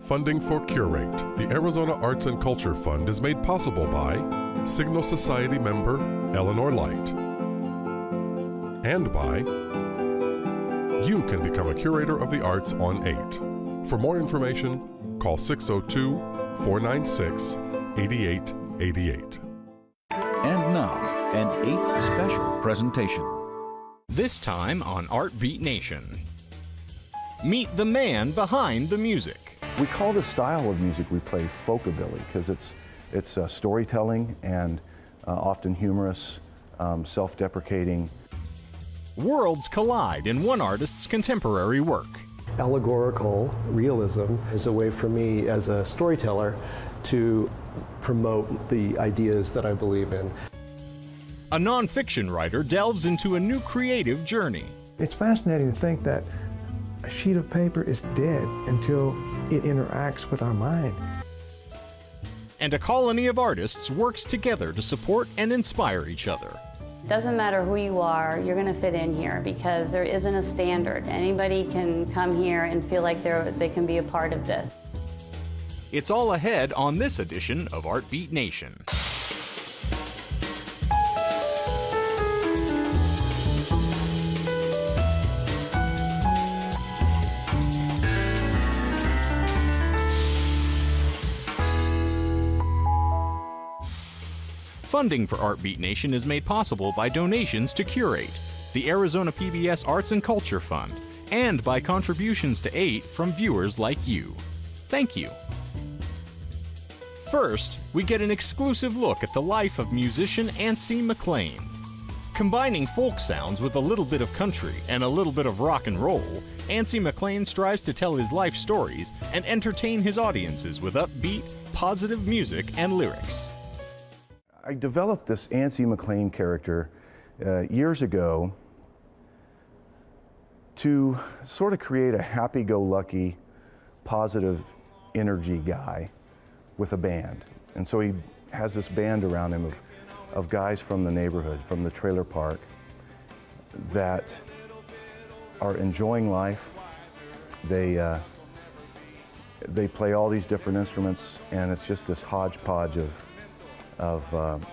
Funding for Curate, the Arizona Arts and Culture Fund, is made possible by Signal Society member Eleanor Light, and by you can become a curator of the arts on 8. For more information, call 602-496-8888. And now, an 8 special presentation. This time on Art Beat Nation. Meet the man behind the music. We call the style of music we play folkabilly because it's storytelling and often humorous, self-deprecating. Worlds collide in one artist's contemporary work. Allegorical realism is a way for me as a storyteller to promote the ideas that I believe in. A nonfiction writer delves into a new creative journey. It's fascinating to think that a sheet of paper is dead until it interacts with our mind. And a colony of artists works together to support and inspire each other. Doesn't matter who you are, you're going to fit in here because there isn't a standard. Anybody can come here and feel like they can be a part of this. It's all ahead on this edition of Art Beat Nation. Funding for Art Beat Nation is made possible by donations to Curate, the Arizona PBS Arts and Culture Fund, and by contributions to 8 from viewers like you. Thank you. First, we get an exclusive look at the life of musician Antsy McLean. Combining folk sounds with a little bit of country and a little bit of rock and roll, Antsy McLean strives to tell his life stories and entertain his audiences with upbeat, positive music and lyrics. I developed this Antsy McLean character years ago to sort of create a happy-go-lucky, positive energy guy with a band. And so he has this band around him of guys from the neighborhood, from the trailer park, that are enjoying life. They play all these different instruments, and it's just this hodgepodge of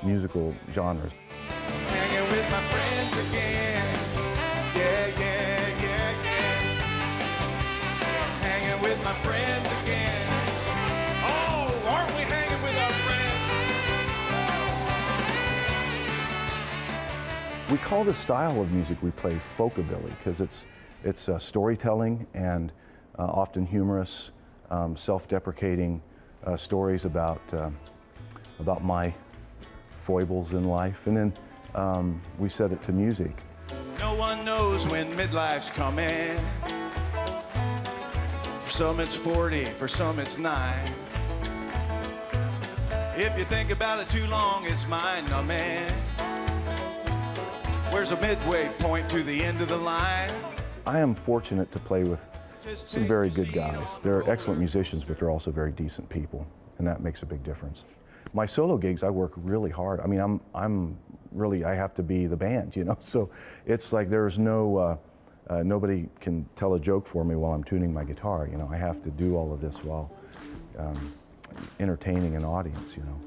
musical genres. Hanging with my friends again. Yeah, yeah, yeah, yeah. Hanging with my friends again. Oh, aren't we hanging with our friends? We call the style of music we play folkabilly because it's storytelling and often humorous, self-deprecating stories about my foibles in life, and then we set it to music. No one knows when midlife's coming. For some it's 40, for some it's 9. If you think about it too long, it's mind numbing. Where's a midway point to the end of the line? I am fortunate to play with some very good guys. They're excellent musicians, but they're also very decent people, and that makes a big difference. My solo gigs, I work really hard. I mean, I have to be the band, you know? So it's like there's no, nobody can tell a joke for me while I'm tuning my guitar, you know? I have to do all of this while entertaining an audience, you know?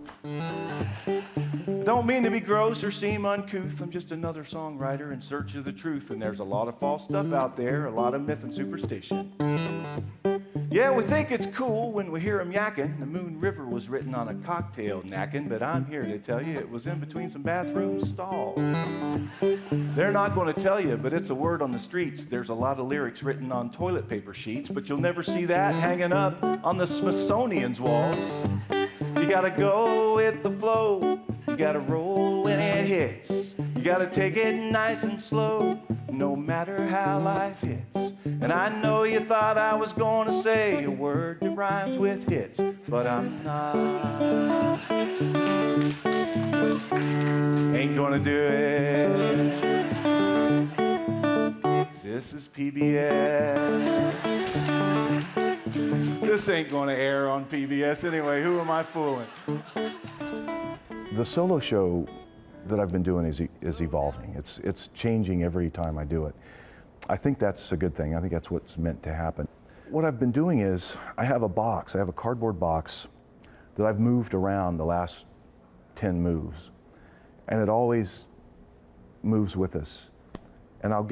Don't mean to be gross or seem uncouth. I'm just another songwriter in search of the truth. And there's a lot of false stuff out there, a lot of myth and superstition. Yeah, we think it's cool when we hear 'em yakking. The Moon River was written on a cocktail napkin, but I'm here to tell you it was in between some bathroom stalls. They're not going to tell you, but it's a word on the streets. There's a lot of lyrics written on toilet paper sheets, but you'll never see that hanging up on the Smithsonian's walls. You gotta go with the flow. You gotta roll when it hits. You gotta take it nice and slow, no matter how life hits. And I know you thought I was gonna say a word that rhymes with hits, but I'm not. Ain't gonna do it. 'Cause this is PBS. This ain't gonna air on PBS anyway. Who am I fooling? The solo show that I've been doing is evolving. It's changing every time I do it. I think that's a good thing. I think that's what's meant to happen. What I've been doing is I have a cardboard box that I've moved around the last 10 moves. And it always moves with us. And I'll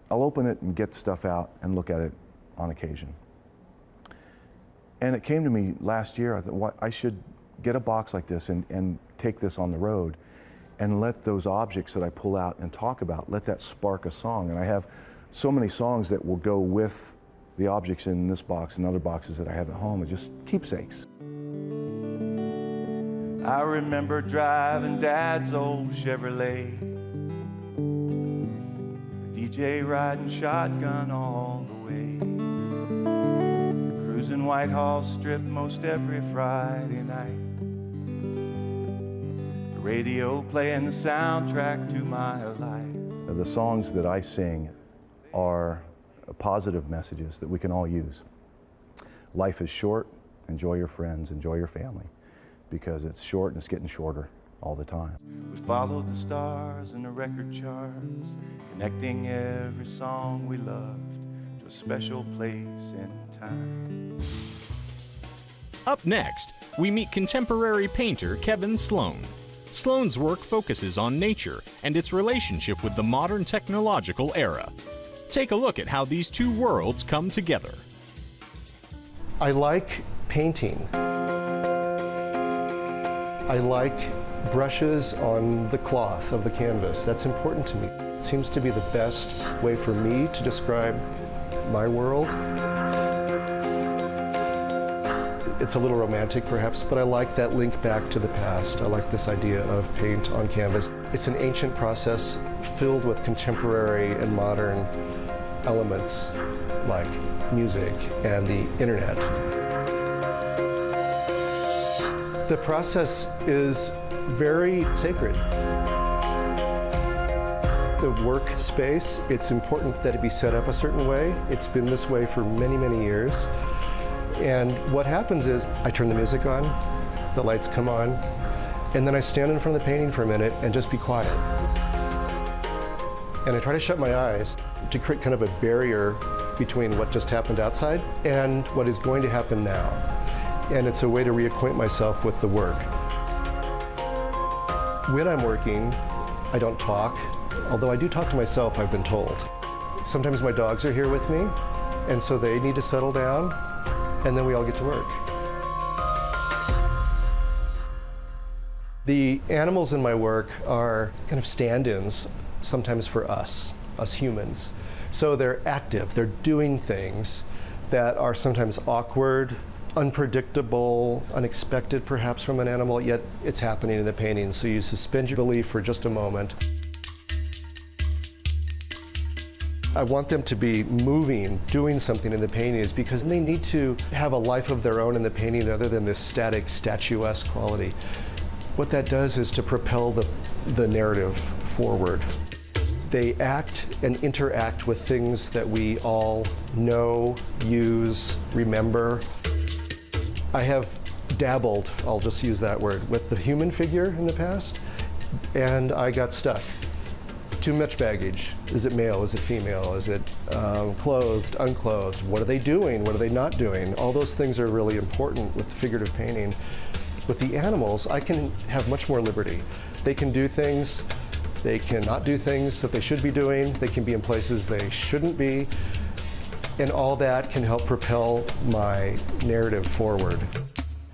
open it and get stuff out and look at it on occasion. And it came to me last year, I thought, I should get a box like this and take this on the road and let those objects that I pull out and talk about, let that spark a song. And I have so many songs that will go with the objects in this box and other boxes that I have at home. It's just keepsakes. I remember driving Dad's old Chevrolet, the DJ riding shotgun all the way, cruising Whitehall Strip most every Friday night, the radio playing the soundtrack to my life. The songs that I sing are positive messages that we can all use. Life is short, enjoy your friends, enjoy your family, because it's short and it's getting shorter all the time. We followed the stars in the record charts, connecting every song we loved to a special place in time. Up next, we meet contemporary painter Kevin Sloan. Sloan's work focuses on nature and its relationship with the modern technological era. Take a look at how these two worlds come together. I like painting. I like brushes on the cloth of the canvas. That's important to me. It seems to be the best way for me to describe my world. It's a little romantic perhaps, but I like that link back to the past. I like this idea of paint on canvas. It's an ancient process filled with contemporary and modern elements like music and the internet. The process is very sacred. The workspace, it's important that it be set up a certain way. It's been this way for many, many years. And what happens is I turn the music on, the lights come on, and then I stand in front of the painting for a minute and just be quiet. And I try to shut my eyes to create kind of a barrier between what just happened outside and what is going to happen now. And it's a way to reacquaint myself with the work. When I'm working, I don't talk, although I do talk to myself, I've been told. Sometimes my dogs are here with me, and so they need to settle down, and then we all get to work. The animals in my work are kind of stand-ins, sometimes for us humans. So they're active, they're doing things that are sometimes awkward, unpredictable, unexpected perhaps from an animal, yet it's happening in the painting. So you suspend your belief for just a moment. I want them to be moving, doing something in the paintings because they need to have a life of their own in the painting other than this static, statuesque quality. What that does is to propel the narrative forward. They act and interact with things that we all know, use, remember. I have dabbled, I'll just use that word, with the human figure in the past, and I got stuck. Too much baggage. Is it male? Is it female? Is it clothed, unclothed? What are they doing? What are they not doing? All those things are really important with figurative painting. With the animals, I can have much more liberty. They can do things, they cannot do things that they should be doing, they can be in places they shouldn't be, and all that can help propel my narrative forward.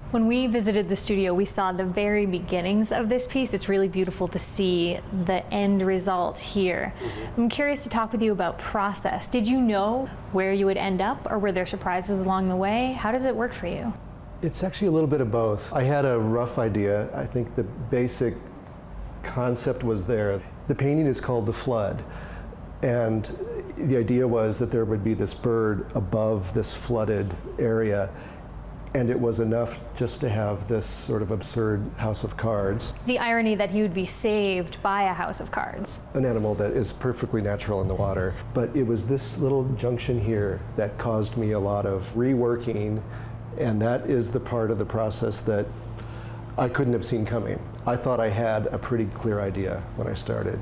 When we visited the studio, we saw the very beginnings of this piece. It's really beautiful to see the end result here. I'm curious to talk with you about process. Did you know where you would end up, or were there surprises along the way? How does it work for you? It's actually a little bit of both. I had a rough idea. I think the basic concept was there. The painting is called The Flood, and the idea was that there would be this bird above this flooded area, and it was enough just to have this sort of absurd house of cards. The irony that he would be saved by a house of cards. An animal that is perfectly natural in the water. But it was this little junction here that caused me a lot of reworking, and that is the part of the process that I couldn't have seen coming. I thought I had a pretty clear idea when I started.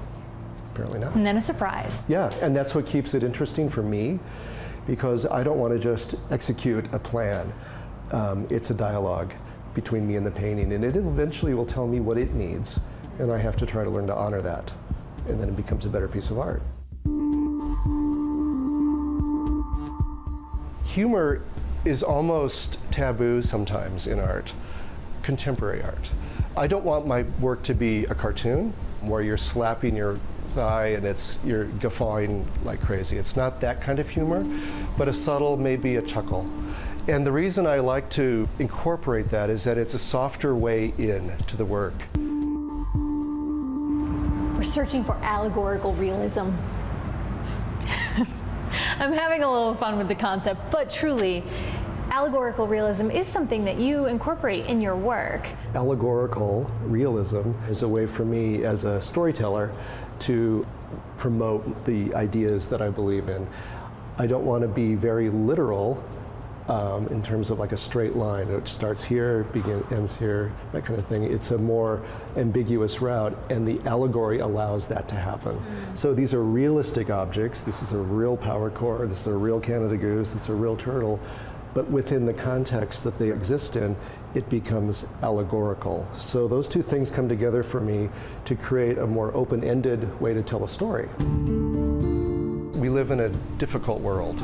Apparently not. And then a surprise. Yeah, and that's what keeps it interesting for me, because I don't want to just execute a plan. It's a dialogue between me and the painting, and it eventually will tell me what it needs, and I have to try to learn to honor that, and then it becomes a better piece of art. Humor is almost taboo sometimes in art, contemporary art. I don't want my work to be a cartoon where you're slapping your thigh and you're guffawing like crazy. It's not that kind of humor, but a subtle, maybe a chuckle. And the reason I like to incorporate that is that it's a softer way in to the work. We're searching for allegorical realism. I'm having a little fun with the concept, but truly, allegorical realism is something that you incorporate in your work. Allegorical realism is a way for me as a storyteller to promote the ideas that I believe in. I don't want to be very literal in terms of like a straight line, which starts here, ends here, that kind of thing. It's a more ambiguous route, and the allegory allows that to happen. So these are realistic objects. This is a real power core, this is a real Canada goose, it's a real turtle, but within the context that they exist in, it becomes allegorical. So those two things come together for me to create a more open-ended way to tell a story. We live in a difficult world.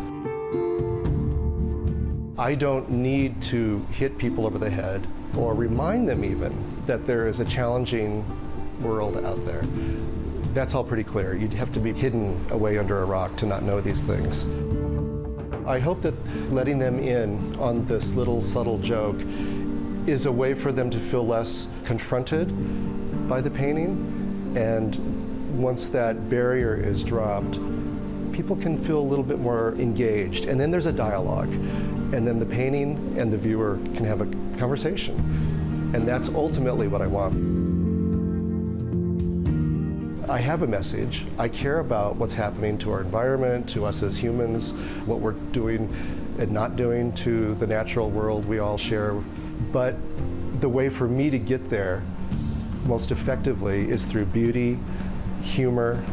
I don't need to hit people over the head or remind them even that there is a challenging world out there. That's all pretty clear. You'd have to be hidden away under a rock to not know these things. I hope that letting them in on this little subtle joke is a way for them to feel less confronted by the painting, and once that barrier is dropped, people can feel a little bit more engaged, and then there's a dialogue, and then the painting and the viewer can have a conversation, and that's ultimately what I want. I have a message. I care about what's happening to our environment, to us as humans, what we're doing and not doing to the natural world we all share. But the way for me to get there most effectively is through beauty, humor,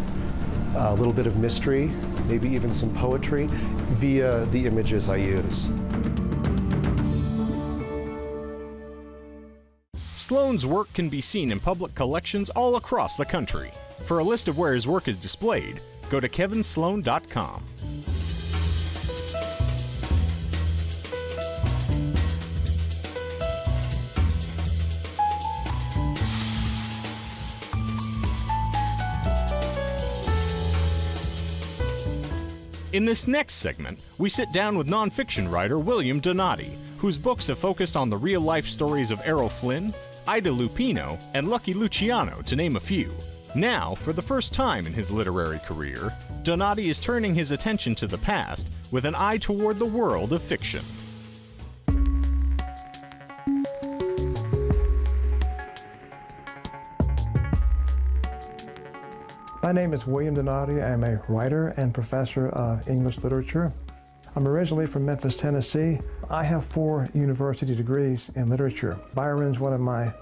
a little bit of mystery, maybe even some poetry, via the images I use. Sloan's work can be seen in public collections all across the country. For a list of where his work is displayed, go to kevinsloan.com. In this next segment, we sit down with nonfiction writer William Donati, whose books have focused on the real-life stories of Errol Flynn, Ida Lupino, and Lucky Luciano, to name a few. Now, for the first time in his literary career, Donati is turning his attention to the past with an eye toward the world of fiction. My name is William Donati. I'm a writer and professor of English literature. I'm originally from Memphis, Tennessee. I have 4 university degrees in literature. Byron's one of my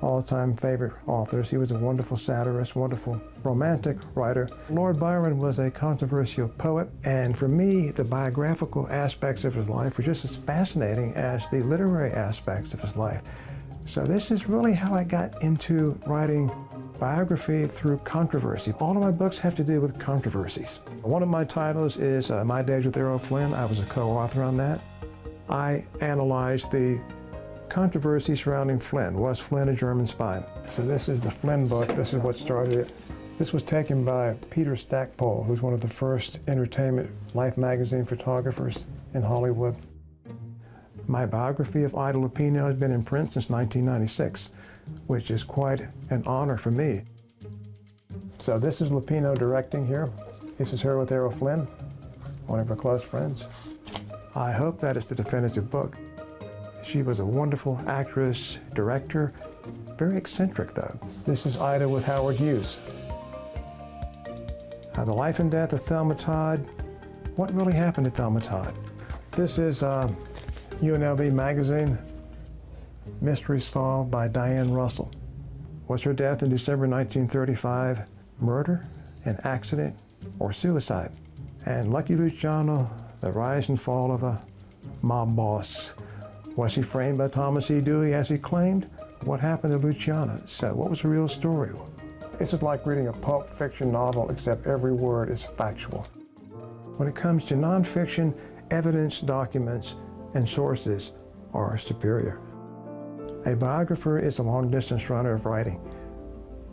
all-time favorite authors. He was a wonderful satirist, wonderful romantic writer. Lord Byron was a controversial poet, and for me, the biographical aspects of his life were just as fascinating as the literary aspects of his life. So this is really how I got into writing biography through controversy. All of my books have to do with controversies. One of my titles is My Days with Errol Flynn. I was a co-author on that. I analyzed the controversy surrounding Flynn. Was Flynn a German spy? So this is the Flynn book. This is what started it. This was taken by Peter Stackpole, who's one of the first entertainment Life magazine photographers in Hollywood. My biography of Ida Lupino has been in print since 1996, which is quite an honor for me. So this is Lupino directing here. This is her with Errol Flynn, one of her close friends. I hope that is the definitive book. She was a wonderful actress, director, very eccentric though. This is Ida with Howard Hughes. The life and death of Thelma Todd. What really happened to Thelma Todd? This is UNLV magazine, Mystery Solved by Diane Russell. Was her death in December 1935 murder, an accident, or suicide? And Lucky Luciano, The rise and fall of a mob boss. Was he framed by Thomas E. Dewey as he claimed? What happened to Luciana? So what was the real story? This is like reading a pulp fiction novel, except every word is factual. When it comes to nonfiction, evidence, documents, and sources are superior. A biographer is a long-distance runner of writing.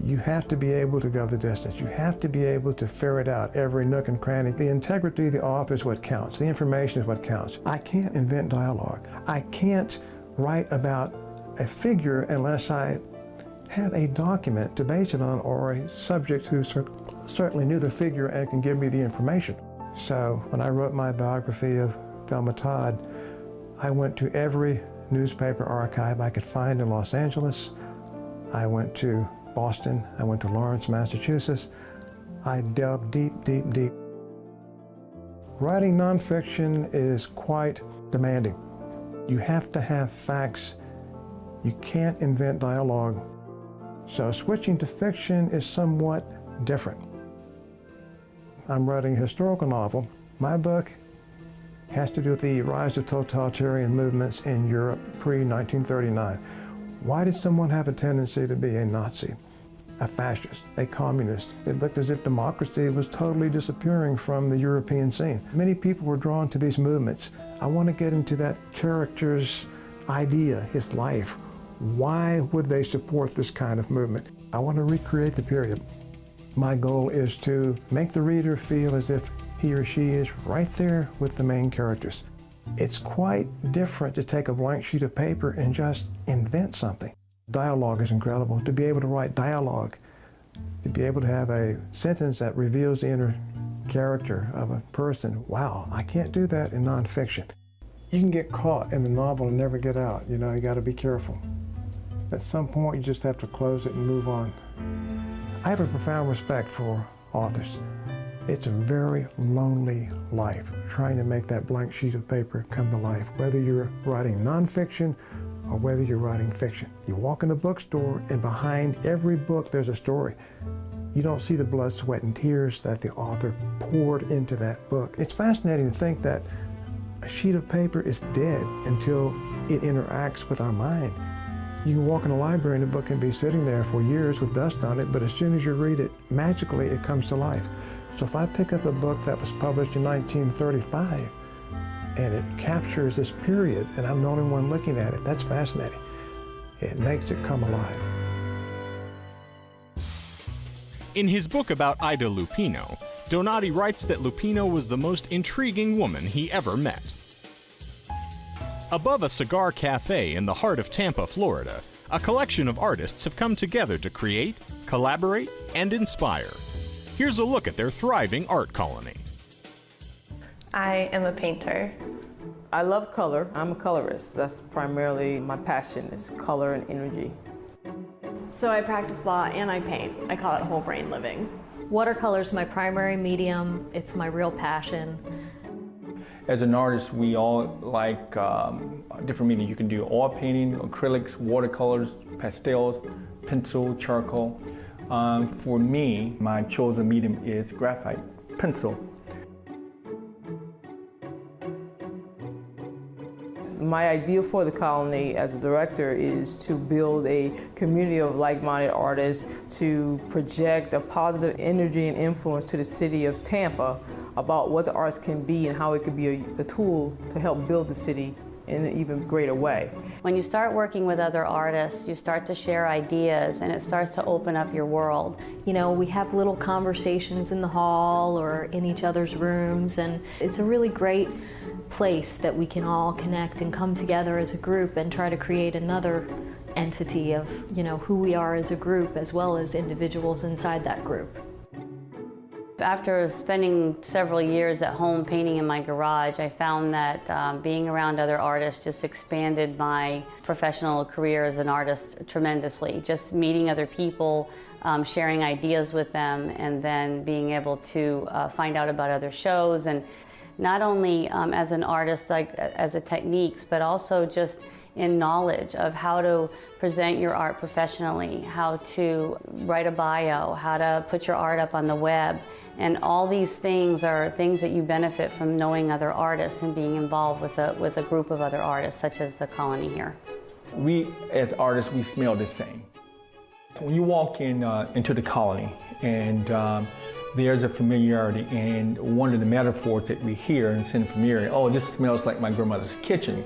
You have to be able to go the distance. You have to be able to ferret out every nook and cranny. The integrity of the author is what counts. The information is what counts. I can't invent dialogue. I can't write about a figure unless I have a document to base it on, or a subject who certainly knew the figure and can give me the information. So when I wrote my biography of Thelma Todd, I went to every newspaper archive I could find in Los Angeles. I went to Boston. I went to Lawrence, Massachusetts. I delved deep, deep, deep. Writing nonfiction is quite demanding. You have to have facts. You can't invent dialogue. So switching to fiction is somewhat different. I'm writing a historical novel. My book has to do with the rise of totalitarian movements in Europe pre-1939. Why did someone have a tendency to be a Nazi, a fascist, a communist? It looked as if democracy was totally disappearing from the European scene. Many people were drawn to these movements. I want to get into that character's idea, his life. Why would they support this kind of movement? I want to recreate the period. My goal is to make the reader feel as if he or she is right there with the main characters. It's quite different to take a blank sheet of paper and just invent something. Dialogue is incredible. To be able to write dialogue, to be able to have a sentence that reveals the inner character of a person, wow, I can't do that in nonfiction. You can get caught in the novel and never get out. You know, you got to be careful. At some point, you just have to close it and move on. I have a profound respect for authors. It's a very lonely life, trying to make that blank sheet of paper come to life, whether you're writing nonfiction or whether you're writing fiction. You walk in a bookstore, and behind every book there's a story. You don't see the blood, sweat, and tears that the author poured into that book. It's fascinating to think that a sheet of paper is dead until it interacts with our mind. You can walk in a library and a book can be sitting there for years with dust on it, but as soon as you read it, magically it comes to life. So if I pick up a book that was published in 1935 and it captures this period and I'm the only one looking at it, that's fascinating. It makes it come alive. In his book about Ida Lupino, Donati writes that Lupino was the most intriguing woman he ever met. Above a cigar cafe in the heart of Tampa, Florida, a collection of artists have come together to create, collaborate, and inspire. Here's a look at their thriving art colony. I am a painter. I love color. I'm a colorist. That's primarily my passion, is color and energy. So I practice law and I paint. I call it whole brain living. Watercolor's my primary medium. It's my real passion. As an artist, we all like different mediums. You can do oil painting, acrylics, watercolors, pastels, pencil, charcoal. For me, my chosen medium is graphite, pencil. My idea for the colony as a director is to build a community of like-minded artists to project a positive energy and influence to the city of Tampa about what the arts can be and how it could be a tool to help build the city in an even greater way. When you start working with other artists, you start to share ideas and it starts to open up your world. You know, we have little conversations in the hall or in each other's rooms, and it's a really great place that we can all connect and come together as a group and try to create another entity of, you know, who we are as a group as well as individuals inside that group. After spending several years at home painting in my garage, I found that being around other artists just expanded my professional career as an artist tremendously. Just meeting other people, sharing ideas with them, and then being able to find out about other shows, and not only as an artist, like as a techniques, but also just in knowledge of how to present your art professionally, how to write a bio, how to put your art up on the web, And all these things are things that you benefit from knowing other artists and being involved with a group of other artists, such as the Colony here. We, as artists, we smell the same. When you walk into the Colony, and there's a familiarity, and one of the metaphors that we hear in Sin Familiarity, oh, this smells like my grandmother's kitchen.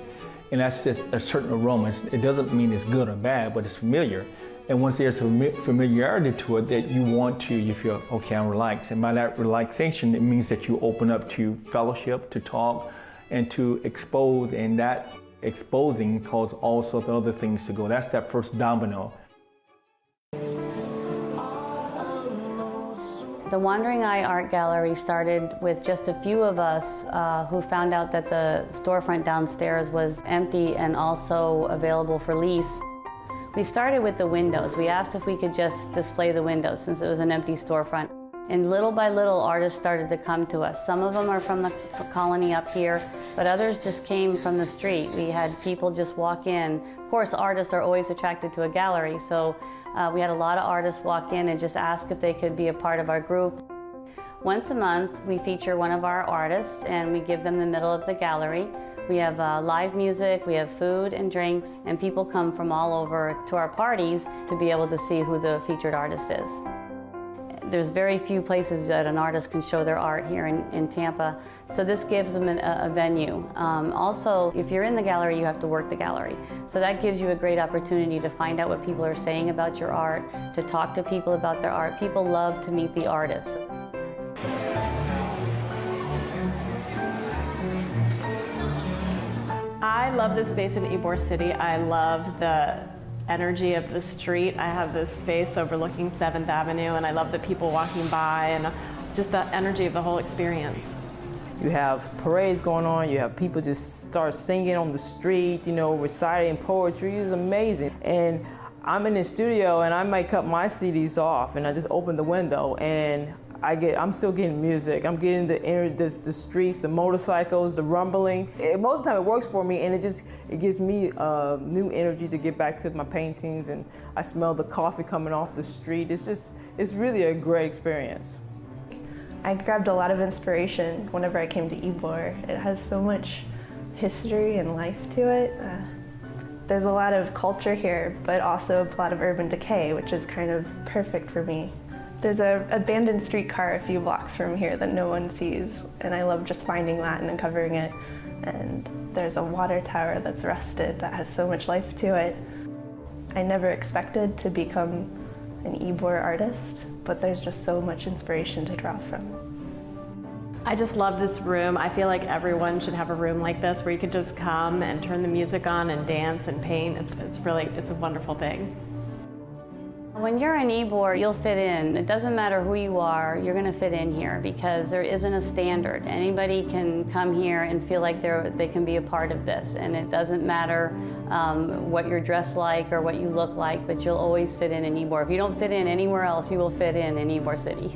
And that's just a certain aroma. It doesn't mean it's good or bad, but it's familiar. And once there's a familiarity to it that you feel, okay, I'm relaxed. And by that relaxation, it means that you open up to fellowship, to talk, and to expose, and that exposing causes all sorts of other things to go. That's that first domino. The Wandering Eye Art Gallery started with just a few of us who found out that the storefront downstairs was empty and also available for lease. We started with the windows. We asked if we could just display the windows since it was an empty storefront. And little by little, artists started to come to us. Some of them are from the Colony up here, but others just came from the street. We had people just walk in. Of course, artists are always attracted to a gallery, so we had a lot of artists walk in and just ask if they could be a part of our group. Once a month, we feature one of our artists and we give them the middle of the gallery. We have live music, we have food and drinks, and people come from all over to our parties to be able to see who the featured artist is. There's very few places that an artist can show their art here in Tampa, so this gives them a venue. Also, if you're in the gallery, you have to work the gallery. So that gives you a great opportunity to find out what people are saying about your art, to talk to people about their art. People love to meet the artists. I love this space in Ybor City. I love the energy of the street. I have this space overlooking 7th Avenue, and I love the people walking by and just the energy of the whole experience. You have parades going on, you have people just start singing on the street, reciting poetry. It's amazing. And I'm in the studio and I might cut my CDs off and I just open the window and I'm still getting music. I'm getting the streets, the motorcycles, the rumbling. Most of the time it works for me, and it gives me new energy to get back to my paintings, and I smell the coffee coming off the street. It's really a great experience. I grabbed a lot of inspiration whenever I came to Ybor. It has so much history and life to it. There's a lot of culture here, but also a lot of urban decay, which is kind of perfect for me. There's an abandoned streetcar a few blocks from here that no one sees, and I love just finding that and uncovering it. And there's a water tower that's rusted that has so much life to it. I never expected to become an Ybor artist, but there's just so much inspiration to draw from. I just love this room. I feel like everyone should have a room like this where you could just come and turn the music on and dance and paint. It's a wonderful thing. When you're in Ybor, you'll fit in. It doesn't matter who you are, you're going to fit in here because there isn't a standard. Anybody can come here and feel like they can be a part of this, and it doesn't matter what you're dressed like or what you look like, but you'll always fit in Ybor. If you don't fit in anywhere else, you will fit in Ybor City.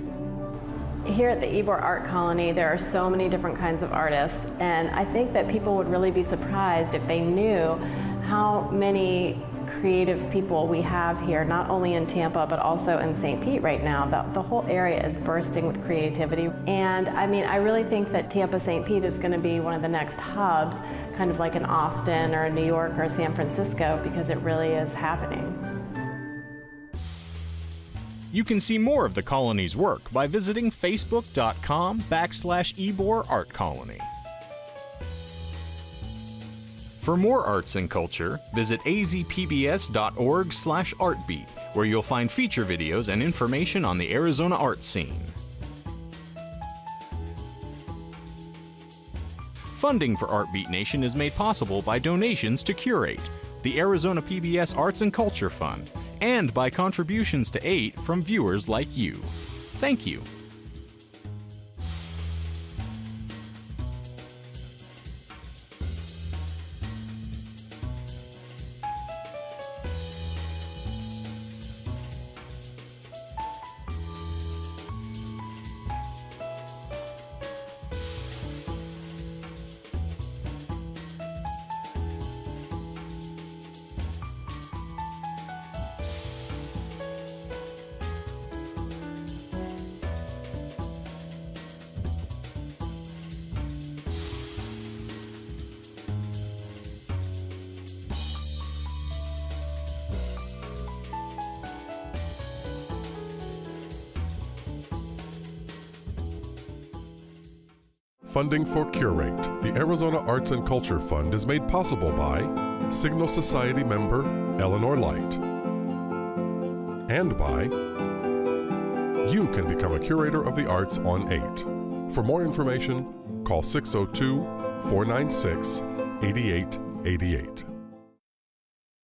Here at the Ybor Art Colony, there are so many different kinds of artists, and I think that people would really be surprised if they knew how many creative people we have here, not only in Tampa, but also in St. Pete right now. The whole area is bursting with creativity. And I mean, I really think that Tampa St. Pete is going to be one of the next hubs, kind of like in Austin or New York or San Francisco, because it really is happening. You can see more of the Colony's work by visiting facebook.com/Ybor Art Colony. For more arts and culture, visit azpbs.org/artbeat, where you'll find feature videos and information on the Arizona art scene. Funding for Artbeat Nation is made possible by donations to Curate, the Arizona PBS Arts and Culture Fund, and by contributions to aid from viewers like you. Thank you. Funding for Curate, the Arizona Arts and Culture Fund, is made possible by Signal Society member Eleanor Light, and by you can become a curator of the arts on 8. For more information, call 602-496-8888.